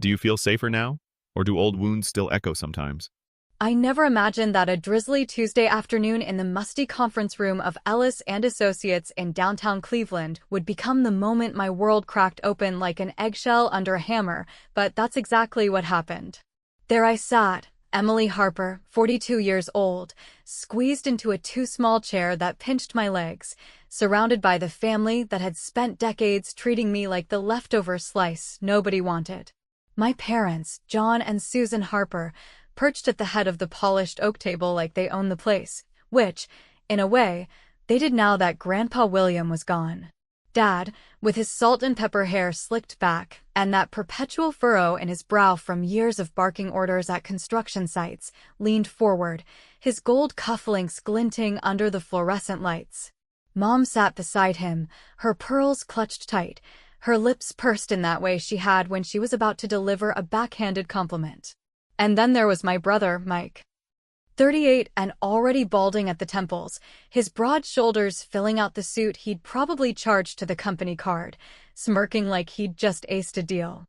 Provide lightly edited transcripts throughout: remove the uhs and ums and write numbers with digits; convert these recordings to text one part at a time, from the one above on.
Do you feel safer now? Or do old wounds still echo sometimes? I never imagined that a drizzly Tuesday afternoon in the musty conference room of Ellis and Associates in downtown Cleveland would become the moment my world cracked open like an eggshell under a hammer, but that's exactly what happened. There I sat, Emily Harper, 42 years old, squeezed into a too-small chair that pinched my legs, surrounded by the family that had spent decades treating me like the leftover slice nobody wanted. My parents, John and Susan Harper, perched at the head of the polished oak table like they owned the place, which, in a way, they did now that Grandpa William was gone. Dad, with his salt and pepper hair slicked back, and that perpetual furrow in his brow from years of barking orders at construction sites, leaned forward, his gold cufflinks glinting under the fluorescent lights. Mom sat beside him, her pearls clutched tight, her lips pursed in that way she had when she was about to deliver a backhanded compliment. And then there was my brother, Mike. 38 and already balding at the temples, his broad shoulders filling out the suit he'd probably charged to the company card, smirking like he'd just aced a deal.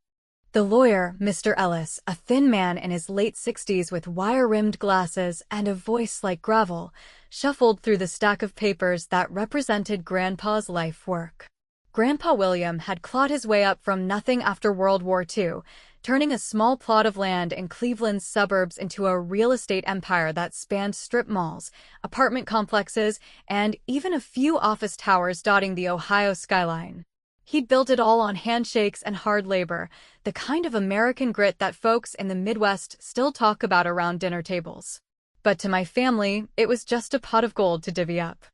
The lawyer, Mr. Ellis, a thin man in his late 60s with wire-rimmed glasses and a voice like gravel, shuffled through the stack of papers that represented Grandpa's life work. Grandpa William had clawed his way up from nothing after World War II, turning a small plot of land in Cleveland's suburbs into a real estate empire that spanned strip malls, apartment complexes, and even a few office towers dotting the Ohio skyline. He'd built it all on handshakes and hard labor, the kind of American grit that folks in the Midwest still talk about around dinner tables. But to my family, it was just a pot of gold to divvy up.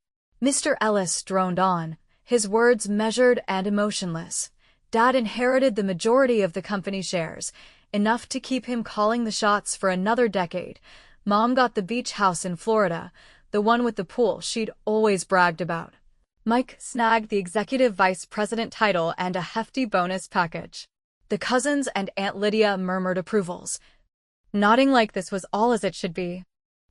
Mr. Ellis droned on, his words measured and emotionless. Dad inherited the majority of the company shares, enough to keep him calling the shots for another decade. Mom got the beach house in Florida, the one with the pool she'd always bragged about. Mike snagged the executive vice president title and a hefty bonus package. The cousins and Aunt Lydia murmured approvals, nodding like this was all as it should be.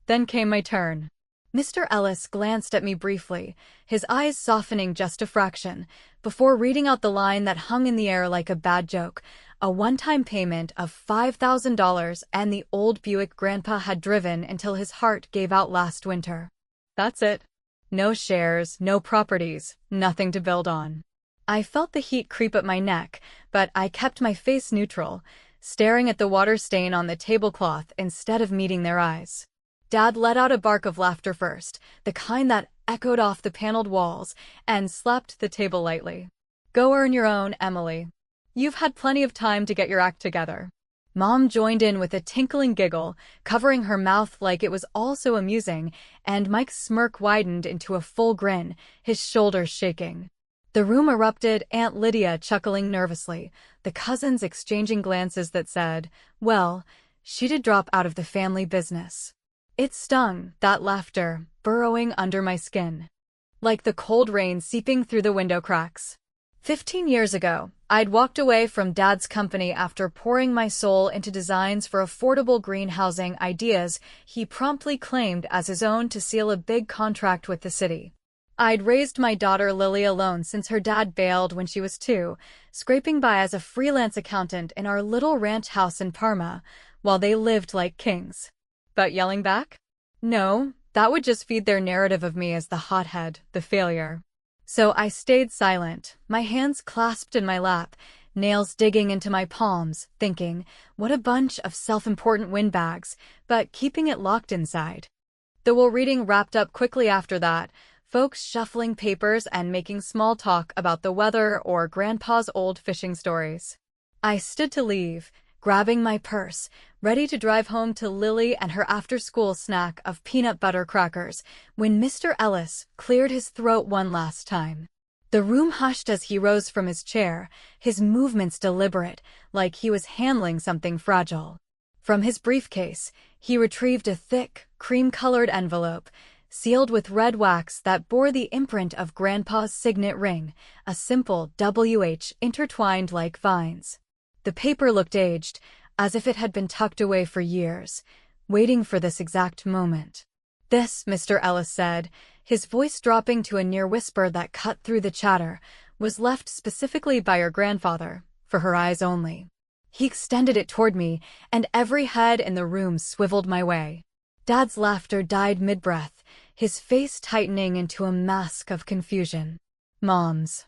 Then came my turn. Mr. Ellis glanced at me briefly, his eyes softening just a fraction, before reading out the line that hung in the air like a bad joke, a one-time payment of $5,000 and the old Buick Grandpa had driven until his heart gave out last winter. That's it. No shares, no properties, nothing to build on. I felt the heat creep up my neck, but I kept my face neutral, staring at the water stain on the tablecloth instead of meeting their eyes. Dad let out a bark of laughter first, the kind that echoed off the paneled walls, and slapped the table lightly. Go earn your own, Emily. You've had plenty of time to get your act together. Mom joined in with a tinkling giggle, covering her mouth like it was all so amusing, and Mike's smirk widened into a full grin, his shoulders shaking. The room erupted, Aunt Lydia chuckling nervously, the cousins exchanging glances that said, well, she did drop out of the family business. It stung, that laughter, burrowing under my skin, like the cold rain seeping through the window cracks. 15 years ago, I'd walked away from Dad's company after pouring my soul into designs for affordable green housing ideas he promptly claimed as his own to seal a big contract with the city. I'd raised my daughter Lily alone since her dad bailed when she was 2, scraping by as a freelance accountant in our little ranch house in Parma, while they lived like kings. But yelling back? No, that would just feed their narrative of me as the hothead, the failure. So I stayed silent, my hands clasped in my lap, nails digging into my palms, thinking, what a bunch of self-important windbags, but keeping it locked inside. The will reading wrapped up quickly after that, folks shuffling papers and making small talk about the weather or Grandpa's old fishing stories. I stood to leave, grabbing my purse, ready to drive home to Lily and her after-school snack of peanut butter crackers, when Mr. Ellis cleared his throat one last time. The room hushed as he rose from his chair, his movements deliberate, like he was handling something fragile. From his briefcase, he retrieved a thick, cream-colored envelope, sealed with red wax that bore the imprint of Grandpa's signet ring, a simple WH intertwined like vines. The paper looked aged, as if it had been tucked away for years, waiting for this exact moment. This, Mr. Ellis said, his voice dropping to a near whisper that cut through the chatter, was left specifically by your grandfather, for her eyes only. He extended it toward me, and every head in the room swiveled my way. Dad's laughter died mid-breath, his face tightening into a mask of confusion. Mom's.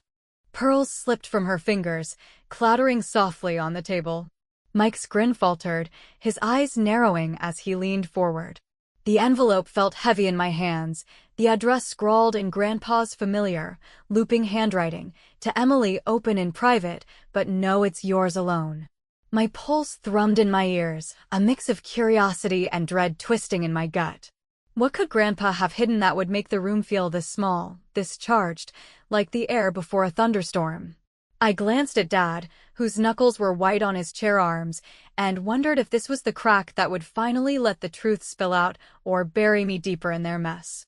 Pearls slipped from her fingers, clattering softly on the table. Mike's grin faltered, his eyes narrowing as he leaned forward. The envelope felt heavy in my hands, the address scrawled in Grandpa's familiar, looping handwriting, to Emily, open in private, but no, it's yours alone. My pulse thrummed in my ears, a mix of curiosity and dread twisting in my gut. What could Grandpa have hidden that would make the room feel this small, this charged, like the air before a thunderstorm? I glanced at Dad, whose knuckles were white on his chair arms, and wondered if this was the crack that would finally let the truth spill out or bury me deeper in their mess.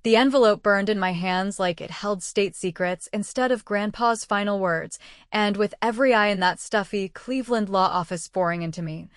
The envelope burned in my hands like it held state secrets instead of Grandpa's final words, and with every eye in that stuffy Cleveland law office pouring into me,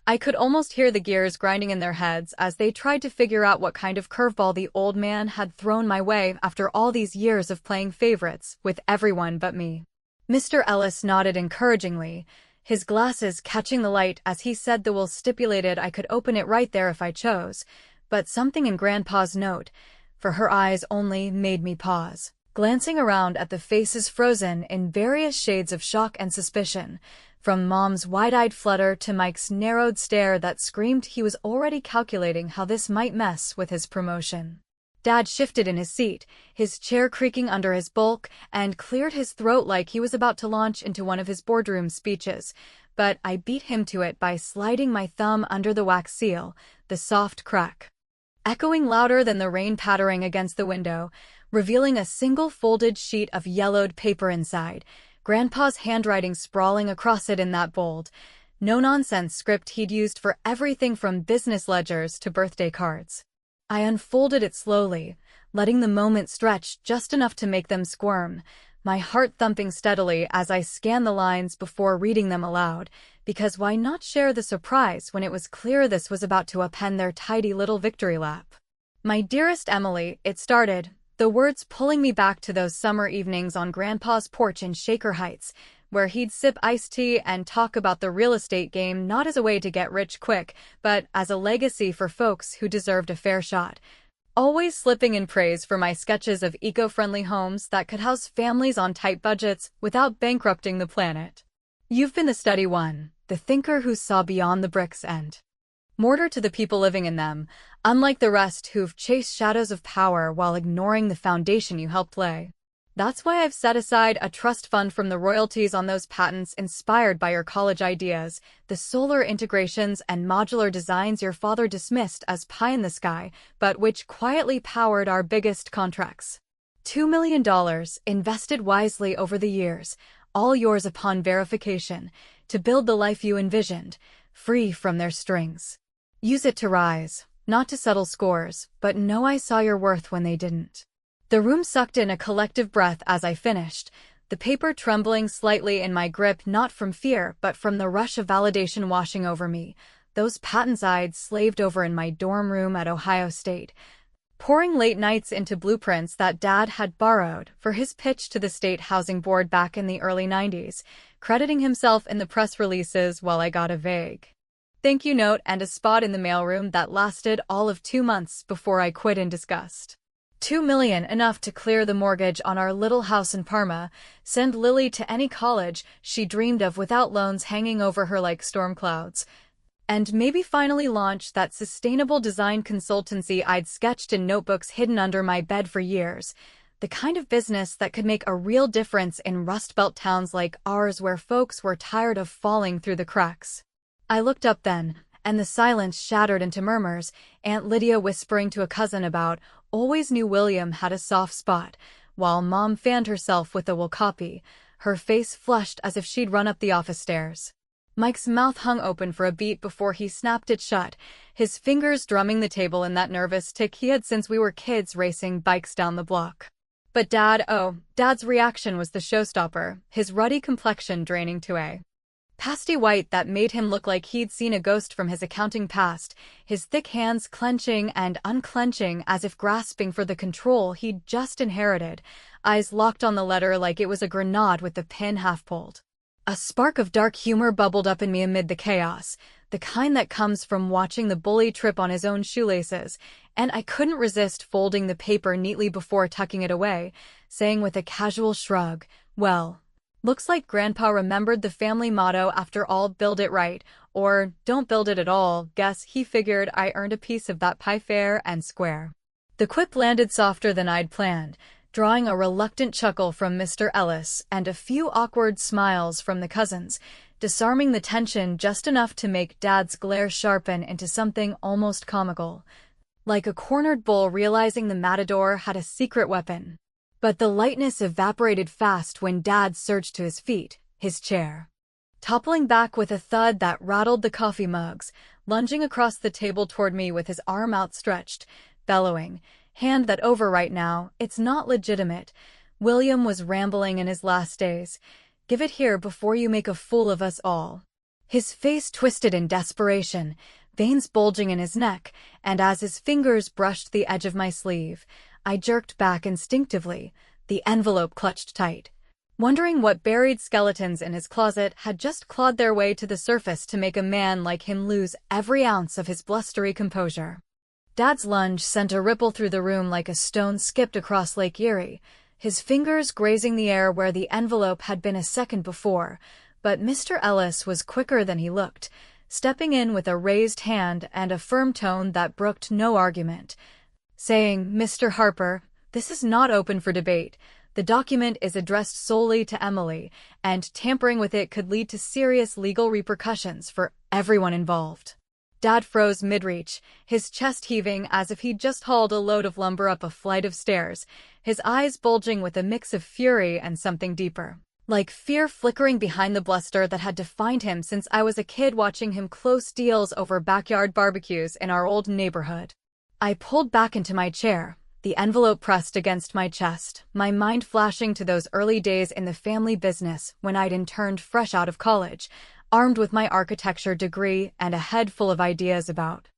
I could almost hear the gears grinding in their heads as they tried to figure out what kind of curveball the old man had thrown my way after all these years of playing favorites with everyone but me. Mr. Ellis nodded encouragingly, his glasses catching the light as he said the will stipulated I could open it right there if I chose, but something in Grandpa's note, for her eyes only, made me pause. Glancing around at the faces frozen in various shades of shock and suspicion, from Mom's wide-eyed flutter to Mike's narrowed stare that screamed he was already calculating how this might mess with his promotion. Dad shifted in his seat, his chair creaking under his bulk, and cleared his throat like he was about to launch into one of his boardroom speeches, but I beat him to it by sliding my thumb under the wax seal, the soft crack, echoing louder than the rain pattering against the window, revealing a single folded sheet of yellowed paper inside, Grandpa's handwriting sprawling across it in that bold, no-nonsense script he'd used for everything from business ledgers to birthday cards. I unfolded it slowly, letting the moment stretch just enough to make them squirm, my heart thumping steadily as I scanned the lines before reading them aloud, because why not share the surprise when it was clear this was about to append their tidy little victory lap? My dearest Emily, it started, the words pulling me back to those summer evenings on Grandpa's porch in Shaker Heights, where he'd sip iced tea and talk about the real estate game not as a way to get rich quick, but as a legacy for folks who deserved a fair shot. Always slipping in praise for my sketches of eco-friendly homes that could house families on tight budgets without bankrupting the planet. You've been the steady one, the thinker who saw beyond the bricks and mortar to the people living in them, unlike the rest who've chased shadows of power while ignoring the foundation you helped lay. That's why I've set aside a trust fund from the royalties on those patents inspired by your college ideas, the solar integrations and modular designs your father dismissed as pie in the sky, but which quietly powered our biggest contracts. $2 million invested wisely over the years, all yours upon verification, to build the life you envisioned, free from their strings. Use it to rise, not to settle scores, but know I saw your worth when they didn't. The room sucked in a collective breath as I finished, the paper trembling slightly in my grip not from fear but from the rush of validation washing over me, those patents I'd slaved over in my dorm room at Ohio State, pouring late nights into blueprints that Dad had borrowed for his pitch to the State Housing Board back in the early 90s, crediting himself in the press releases while I got a vague thank you note and a spot in the mailroom that lasted all of 2 months before I quit in disgust. $2 million, enough to clear the mortgage on our little house in Parma, send Lily to any college she dreamed of without loans hanging over her like storm clouds, and maybe finally launch that sustainable design consultancy I'd sketched in notebooks hidden under my bed for years, the kind of business that could make a real difference in Rust Belt towns like ours where folks were tired of falling through the cracks. I looked up then, and the silence shattered into murmurs, Aunt Lydia whispering to a cousin about always knew William had a soft spot, while Mom fanned herself with a will copy, her face flushed as if she'd run up the office stairs. Mike's mouth hung open for a beat before he snapped it shut, his fingers drumming the table in that nervous tick he had since we were kids racing bikes down the block. But Dad's reaction was the showstopper, his ruddy complexion draining to a pasty white that made him look like he'd seen a ghost from his accounting past, his thick hands clenching and unclenching as if grasping for the control he'd just inherited, eyes locked on the letter like it was a grenade with the pin half pulled. A spark of dark humor bubbled up in me amid the chaos, the kind that comes from watching the bully trip on his own shoelaces, and I couldn't resist folding the paper neatly before tucking it away, saying with a casual shrug, "Well, looks like Grandpa remembered the family motto after all, build it right, or don't build it at all. Guess he figured I earned a piece of that pie fair and square." The quip landed softer than I'd planned, drawing a reluctant chuckle from Mr. Ellis and a few awkward smiles from the cousins, disarming the tension just enough to make Dad's glare sharpen into something almost comical, like a cornered bull realizing the matador had a secret weapon. But the lightness evaporated fast when Dad surged to his feet, his chair toppling back with a thud that rattled the coffee mugs, lunging across the table toward me with his arm outstretched, bellowing, "Hand that over right now, it's not legitimate." William was rambling in his last days. "Give it here before you make a fool of us all." His face twisted in desperation, veins bulging in his neck, and as his fingers brushed the edge of my sleeve, I jerked back instinctively, the envelope clutched tight, wondering what buried skeletons in his closet had just clawed their way to the surface to make a man like him lose every ounce of his blustery composure. Dad's lunge sent a ripple through the room like a stone skipped across Lake Erie, his fingers grazing the air where the envelope had been a second before, but Mr. Ellis was quicker than he looked, stepping in with a raised hand and a firm tone that brooked no argument, saying, "Mr. Harper, this is not open for debate. The document is addressed solely to Emily, and tampering with it could lead to serious legal repercussions for everyone involved." Dad froze mid-reach, his chest heaving as if he'd just hauled a load of lumber up a flight of stairs, his eyes bulging with a mix of fury and something deeper, like fear flickering behind the bluster that had defined him since I was a kid watching him close deals over backyard barbecues in our old neighborhood. I pulled back into my chair, the envelope pressed against my chest, my mind flashing to those early days in the family business when I'd interned fresh out of college, armed with my architecture degree and a head full of ideas about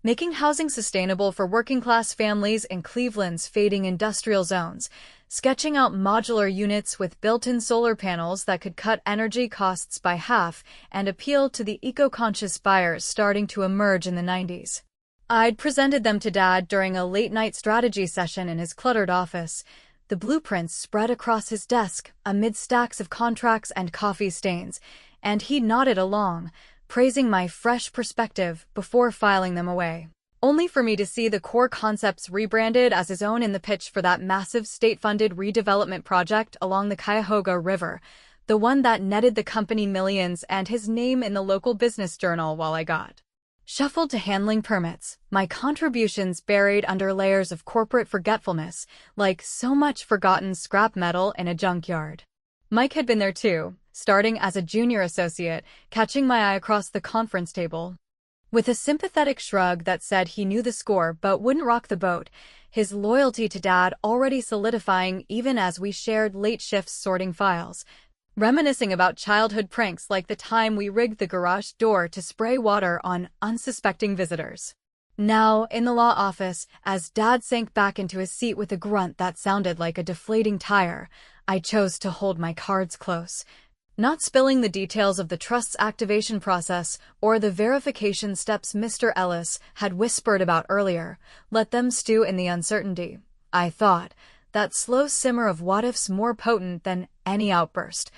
making housing sustainable for working-class families in Cleveland's fading industrial zones, sketching out modular units with built-in solar panels that could cut energy costs by half and appeal to the eco-conscious buyers starting to emerge in the 90s. I'd presented them to Dad during a late-night strategy session in his cluttered office, the blueprints spread across his desk amid stacks of contracts and coffee stains, and he nodded along, praising my fresh perspective before filing them away, only for me to see the core concepts rebranded as his own in the pitch for that massive state-funded redevelopment project along the Cuyahoga River, the one that netted the company millions and his name in the local business journal while I got shuffled to handling permits, my contributions buried under layers of corporate forgetfulness, like so much forgotten scrap metal in a junkyard. Mike had been there too, starting as a junior associate, catching my eye across the conference table. With a sympathetic shrug that said he knew the score but wouldn't rock the boat, his loyalty to Dad already solidifying even as we shared late shifts sorting files, reminiscing about childhood pranks like the time we rigged the garage door to spray water on unsuspecting visitors. Now, in the law office, as Dad sank back into his seat with a grunt that sounded like a deflating tire, I chose to hold my cards close, not spilling the details of the trust's activation process or the verification steps Mr. Ellis had whispered about earlier. Let them stew in the uncertainty, I thought, that slow simmer of what-ifs more potent than any outburst,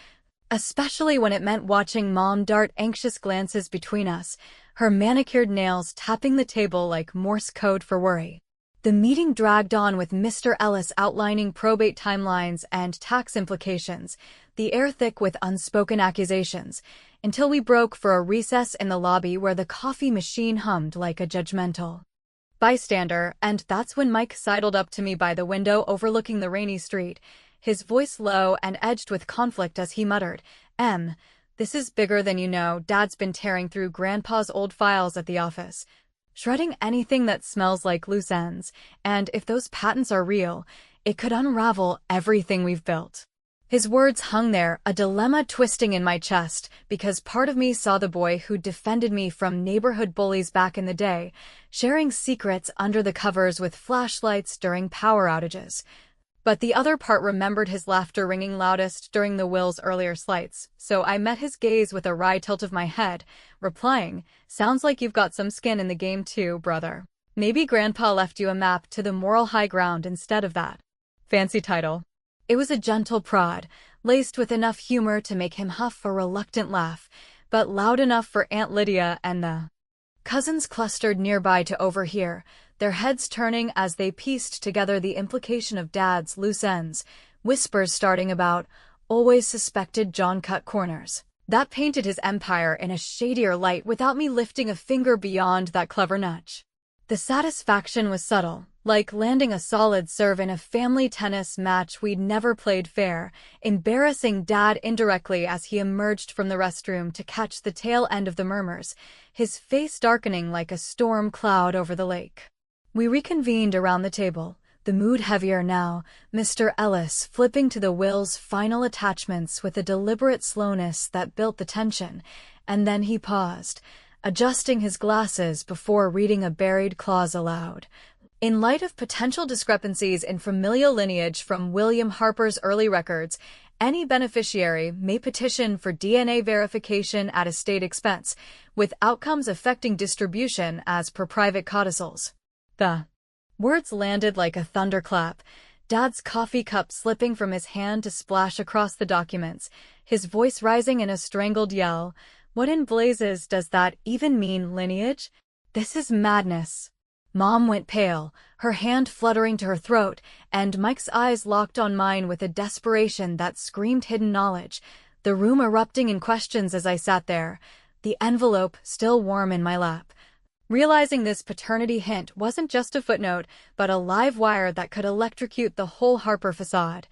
especially when it meant watching Mom dart anxious glances between us, her manicured nails tapping the table like Morse code for worry. The meeting dragged on with Mr. Ellis outlining probate timelines and tax implications, the air thick with unspoken accusations, until we broke for a recess in the lobby where the coffee machine hummed like a judgmental bystander, and that's when Mike sidled up to me by the window overlooking the rainy street, his voice low and edged with conflict as he muttered, "This is bigger than you know. Dad's been tearing through Grandpa's old files at the office, shredding anything that smells like loose ends, and if those patents are real, it could unravel everything we've built." His words hung there, a dilemma twisting in my chest, because part of me saw the boy who defended me from neighborhood bullies back in the day, sharing secrets under the covers with flashlights during power outages. But the other part remembered his laughter ringing loudest during the Will's earlier slights, so I met his gaze with a wry tilt of my head, replying, "Sounds like you've got some skin in the game too, brother. Maybe Grandpa left you a map to the moral high ground instead of that fancy title." It was a gentle prod, laced with enough humor to make him huff a reluctant laugh, but loud enough for Aunt Lydia and the cousins clustered nearby to overhear, their heads turning as they pieced together the implication of Dad's loose ends, whispers starting about, "Always suspected John cut corners." That painted his empire in a shadier light without me lifting a finger beyond that clever nudge. The satisfaction was subtle, like landing a solid serve in a family tennis match we'd never played fair, embarrassing Dad indirectly as he emerged from the restroom to catch the tail end of the murmurs, his face darkening like a storm cloud over the lake. We reconvened around the table, the mood heavier now, Mr. Ellis flipping to the Will's final attachments with a deliberate slowness that built the tension, and then he paused, adjusting his glasses before reading a buried clause aloud. In light of potential discrepancies in familial lineage from William Harper's early records, any beneficiary may petition for DNA verification at estate expense, with outcomes affecting distribution as per private codicils. The words landed like a thunderclap, Dad's coffee cup slipping from his hand to splash across the documents, his voice rising in a strangled yell. "What in blazes does that even mean, lineage? This is madness." Mom went pale, her hand fluttering to her throat, and Mike's eyes locked on mine with a desperation that screamed hidden knowledge, the room erupting in questions as I sat there, the envelope still warm in my lap. Realizing this paternity hint wasn't just a footnote, but a live wire that could electrocute the whole Harper facade,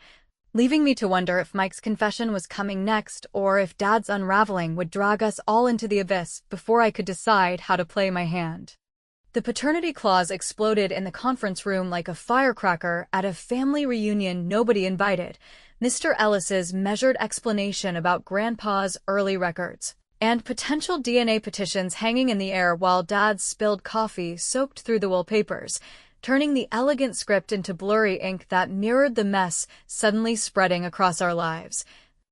leaving me to wonder if Mike's confession was coming next or if Dad's unraveling would drag us all into the abyss before I could decide how to play my hand. The paternity clause exploded in the conference room like a firecracker at a family reunion nobody invited, Mr. Ellis's measured explanation about Grandpa's early records, and potential DNA petitions hanging in the air while Dad's spilled coffee soaked through the wallpapers, turning the elegant script into blurry ink that mirrored the mess suddenly spreading across our lives.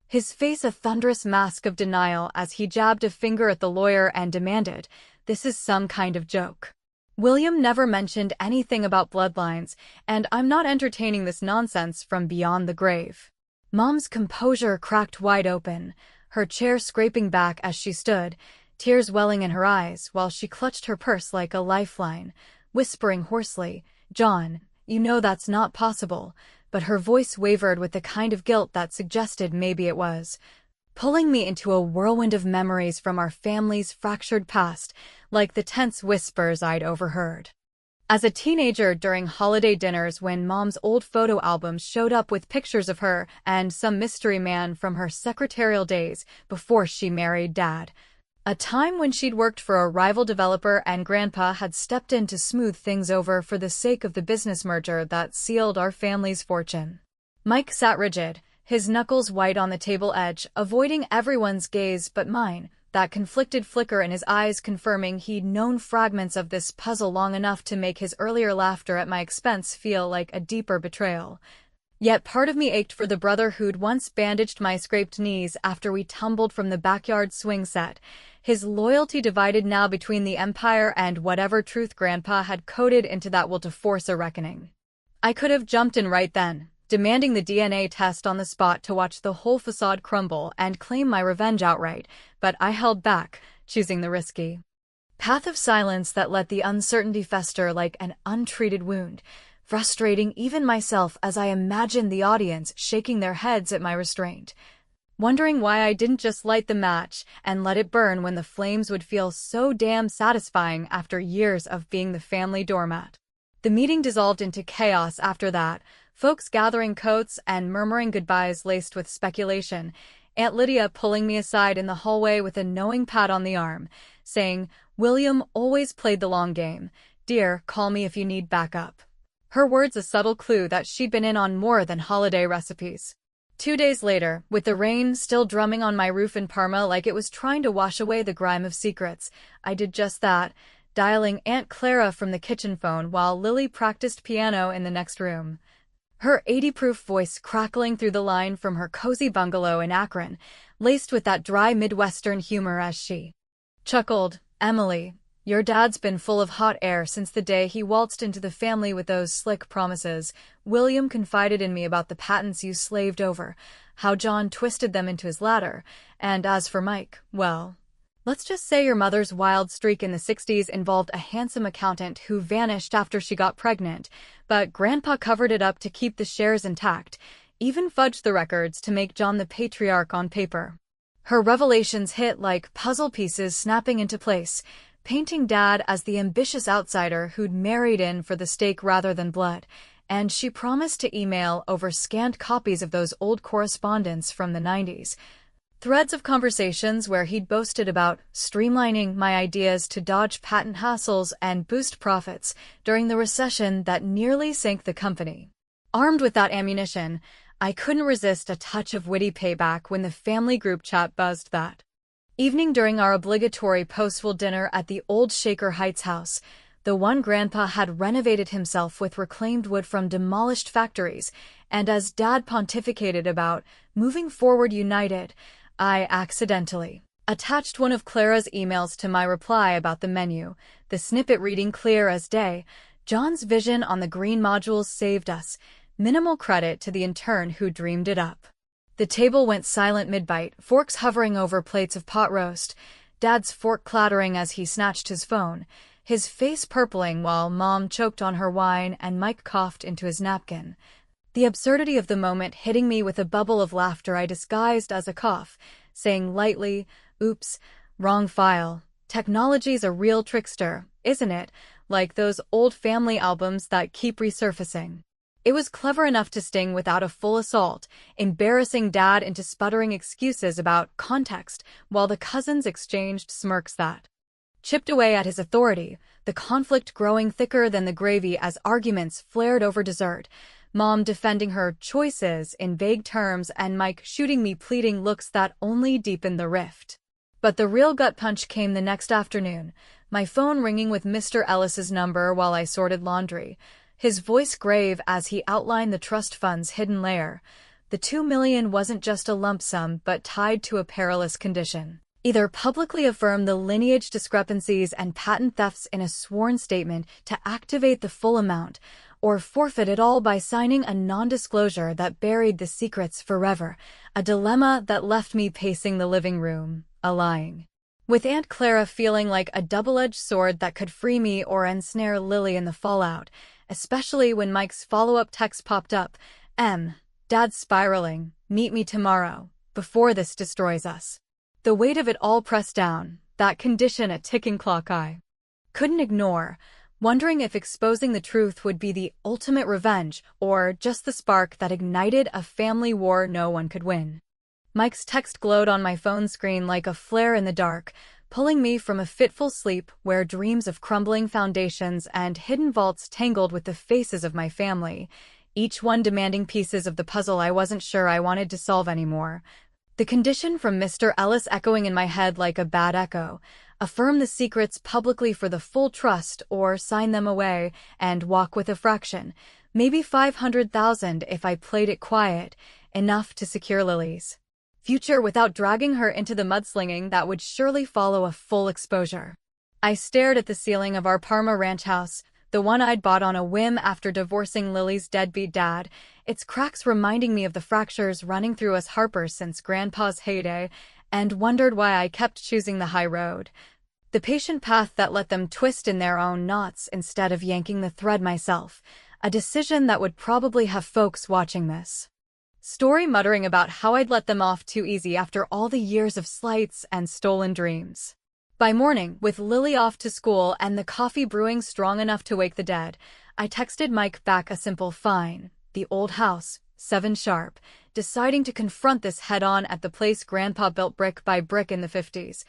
His face a thunderous mask of denial as he jabbed a finger at the lawyer and demanded, "This is some kind of joke. William never mentioned anything about bloodlines, and I'm not entertaining this nonsense from beyond the grave." Mom's composure cracked wide open, her chair scraping back as she stood, tears welling in her eyes while she clutched her purse like a lifeline, whispering hoarsely, "John, you know that's not possible," but her voice wavered with the kind of guilt that suggested maybe it was, pulling me into a whirlwind of memories from our family's fractured past, like the tense whispers I'd overheard. As a teenager during holiday dinners when Mom's old photo albums showed up with pictures of her and some mystery man from her secretarial days before she married Dad, a time when she'd worked for a rival developer and Grandpa had stepped in to smooth things over for the sake of the business merger that sealed our family's fortune. Mike sat rigid, his knuckles white on the table edge, avoiding everyone's gaze but mine, that conflicted flicker in his eyes confirming he'd known fragments of this puzzle long enough to make his earlier laughter at my expense feel like a deeper betrayal. Yet part of me ached for the brother who'd once bandaged my scraped knees after we tumbled from the backyard swing set, his loyalty divided now between the empire and whatever truth Grandpa had coded into that will to force a reckoning. I could have jumped in right then, demanding the DNA test on the spot to watch the whole facade crumble and claim my revenge outright, but I held back, choosing the risky path of silence that let the uncertainty fester like an untreated wound, frustrating even myself as I imagined the audience shaking their heads at my restraint, wondering why I didn't just light the match and let it burn when the flames would feel so damn satisfying after years of being the family doormat. The meeting dissolved into chaos after that, folks gathering coats and murmuring goodbyes laced with speculation, Aunt Lydia pulling me aside in the hallway with a knowing pat on the arm, saying, "William always played the long game. Dear, call me if you need backup." Her words a subtle clue that she'd been in on more than holiday recipes. 2 days later, with the rain still drumming on my roof in Parma like it was trying to wash away the grime of secrets, I did just that, dialing Aunt Clara from the kitchen phone while Lily practiced piano in the next room. her 80-proof voice crackling through the line from her cozy bungalow in Akron, laced with that dry Midwestern humor as she chuckled. "Emily, your dad's been full of hot air since the day he waltzed into the family with those slick promises. William confided in me about the patents you slaved over, how John twisted them into his ladder, and as for Mike, well, let's just say your mother's wild streak in the 60s involved a handsome accountant who vanished after she got pregnant, but Grandpa covered it up to keep the shares intact, even fudged the records to make John the patriarch on paper." Her revelations hit like puzzle pieces snapping into place, painting Dad as the ambitious outsider who'd married in for the stake rather than blood, and she promised to email over scanned copies of those old correspondence from the 90s. Threads of conversations where he'd boasted about streamlining my ideas to dodge patent hassles and boost profits during the recession that nearly sank the company. Armed with that ammunition, I couldn't resist a touch of witty payback when the family group chat buzzed that evening during our obligatory post-school dinner at the old Shaker Heights house, the one Grandpa had renovated himself with reclaimed wood from demolished factories, and as Dad pontificated about moving forward united, I accidentally attached one of Clara's emails to my reply about the menu, the snippet reading clear as day. "John's vision on the green modules saved us. Minimal credit to the intern who dreamed it up." The table went silent mid-bite, forks hovering over plates of pot roast, Dad's fork clattering as he snatched his phone, his face purpling while Mom choked on her wine and Mike coughed into his napkin. The absurdity of the moment hitting me with a bubble of laughter I disguised as a cough, saying lightly, "Oops, wrong file. Technology's a real trickster, isn't it? Like those old family albums that keep resurfacing." It was clever enough to sting without a full assault, embarrassing Dad into sputtering excuses about context while the cousins exchanged smirks that chipped away at his authority, the conflict growing thicker than the gravy as arguments flared over dessert, Mom defending her choices in vague terms and Mike shooting me pleading looks that only deepened the rift. But the real gut punch came the next afternoon, my phone ringing with Mr. Ellis's number while I sorted laundry, his voice grave as he outlined the trust fund's hidden layer. The $2 million wasn't just a lump sum but tied to a perilous condition. Either publicly affirm the lineage discrepancies and patent thefts in a sworn statement to activate the full amount, or forfeit it all by signing a non-disclosure that buried the secrets forever, a dilemma that left me pacing the living room, a-lying, with Aunt Clara feeling like a double-edged sword that could free me or ensnare Lily in the fallout, especially when Mike's follow-up text popped up, Dad's spiraling, meet me tomorrow, before this destroys us. The weight of it all pressed down, that condition a ticking clock I couldn't ignore, wondering if exposing the truth would be the ultimate revenge or just the spark that ignited a family war no one could win. Mike's text glowed on my phone screen like a flare in the dark, pulling me from a fitful sleep where dreams of crumbling foundations and hidden vaults tangled with the faces of my family, each one demanding pieces of the puzzle I wasn't sure I wanted to solve anymore. The condition from Mr. Ellis echoing in my head like a bad echo: affirm the secrets publicly for the full trust or sign them away and walk with a fraction, maybe 500,000 if I played it quiet, enough to secure Lily's future without dragging her into the mudslinging that would surely follow a full exposure. I stared at the ceiling of our Parma ranch house, the one I'd bought on a whim after divorcing Lily's deadbeat dad, its cracks reminding me of the fractures running through us Harpers since Grandpa's heyday, and wondered why I kept choosing the high road, the patient path that let them twist in their own knots instead of yanking the thread myself, a decision that would probably have folks watching this story muttering about how I'd let them off too easy after all the years of slights and stolen dreams. By morning, with Lily off to school and the coffee brewing strong enough to wake the dead, I texted Mike back a simple fine, the old house, 7 sharp, deciding to confront this head-on at the place Grandpa built brick by brick in the 50s,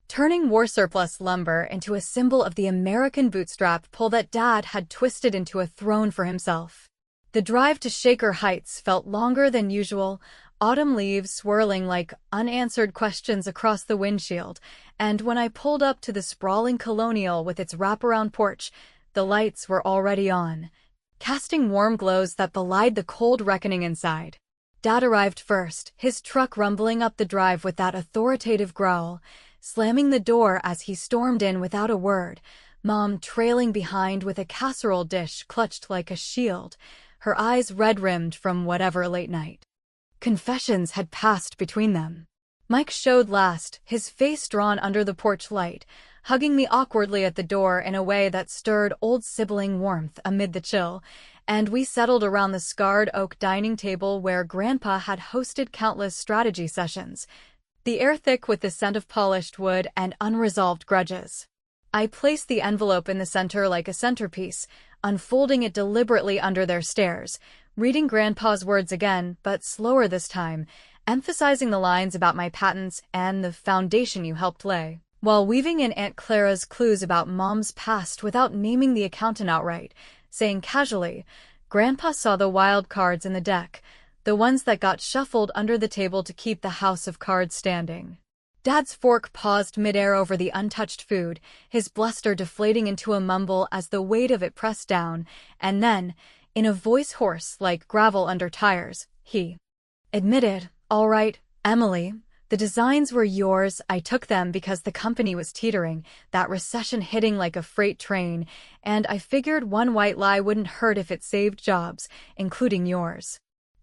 turning war surplus lumber into a symbol of the American bootstrap pull that Dad had twisted into a throne for himself. The drive to Shaker Heights felt longer than usual, autumn leaves swirling like unanswered questions across the windshield, and when I pulled up to the sprawling colonial with its wraparound porch, the lights were already on. casting warm glows that belied the cold reckoning inside. Dad arrived first, his truck rumbling up the drive with that authoritative growl, slamming the door as he stormed in without a word, Mom trailing behind with a casserole dish clutched like a shield, her eyes red-rimmed from whatever late night confessions had passed between them. Mike showed last, his face drawn under the porch light, hugging me awkwardly at the door in a way that stirred old sibling warmth amid the chill, and we settled around the scarred oak dining table where Grandpa had hosted countless strategy sessions, the air thick with the scent of polished wood and unresolved grudges. I placed the envelope in the center like a centerpiece, unfolding it deliberately under their stares, reading Grandpa's words again, but slower this time, emphasizing the lines about my patents and the foundation you helped lay, while weaving in Aunt Clara's clues about Mom's past without naming the accountant outright, saying casually, Grandpa saw the wild cards in the deck, the ones that got shuffled under the table to keep the house of cards standing. Dad's fork paused midair over the untouched food, his bluster deflating into a mumble as the weight of it pressed down, and then, in a voice hoarse like gravel under tires, he admitted, all right, Emily, the designs were yours. I took them because the company was teetering, that recession hitting like a freight train, and I figured one white lie wouldn't hurt if it saved jobs, including yours.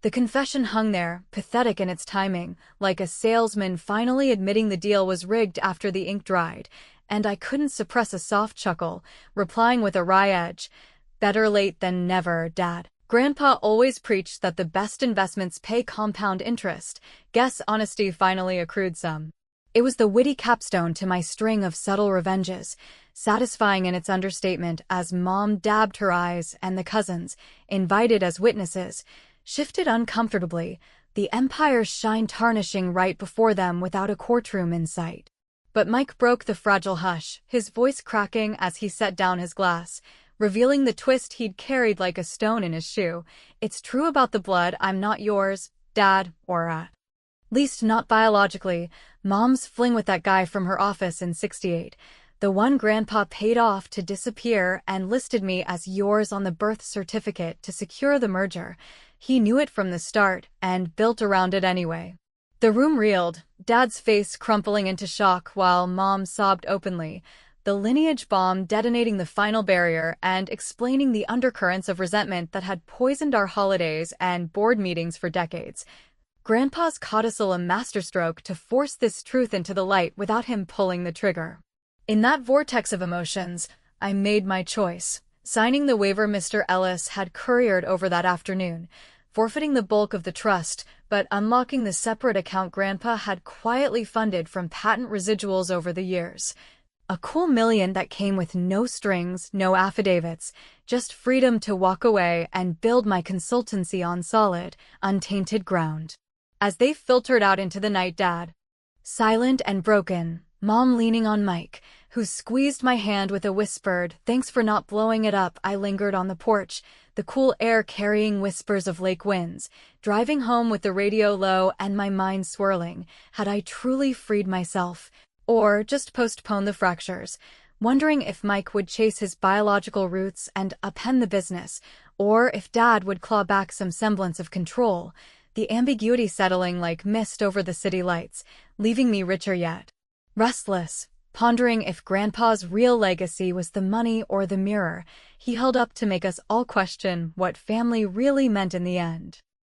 The confession hung there, pathetic in its timing, like a salesman finally admitting the deal was rigged after the ink dried, and I couldn't suppress a soft chuckle, replying with a wry edge, better late than never, Dad. Grandpa always preached that the best investments pay compound interest. Guess honesty finally accrued some. It was the witty capstone to my string of subtle revenges, satisfying in its understatement as Mom dabbed her eyes and the cousins, invited as witnesses, shifted uncomfortably, the Empire's shine tarnishing right before them without a courtroom in sight. But Mike broke the fragile hush, his voice cracking as he set down his glass, revealing the twist he'd carried like a stone in his shoe. It's true about the blood, I'm not yours, Dad, or at least not biologically. Mom's fling with that guy from her office in '68, the one Grandpa paid off to disappear and listed me as yours on the birth certificate to secure the merger. He knew it from the start and built around it anyway. The room reeled, Dad's face crumpling into shock while Mom sobbed openly, the lineage bomb detonating the final barrier and explaining the undercurrents of resentment that had poisoned our holidays and board meetings for decades. Grandpa's codicil a masterstroke to force this truth into the light without him pulling the trigger. In that vortex of emotions, I made my choice, signing the waiver Mr. Ellis had couriered over that afternoon, forfeiting the bulk of the trust, but unlocking the separate account Grandpa had quietly funded from patent residuals over the years. A cool $1 million that came with no strings, no affidavits, just freedom to walk away and build my consultancy on solid, untainted ground. As they filtered out into the night, Dad, silent and broken, Mom leaning on Mike, who squeezed my hand with a whispered, thanks for not blowing it up. I lingered on the porch, the cool air carrying whispers of lake winds, driving home with the radio low and my mind swirling. Had I truly freed myself? Or just postponed the fractures, wondering if Mike would chase his biological roots and upend the business, or if Dad would claw back some semblance of control, the ambiguity settling like mist over the city lights, leaving me richer yet restless, pondering if Grandpa's real legacy was the money or the mirror he held up to make us all question what family really meant in the end.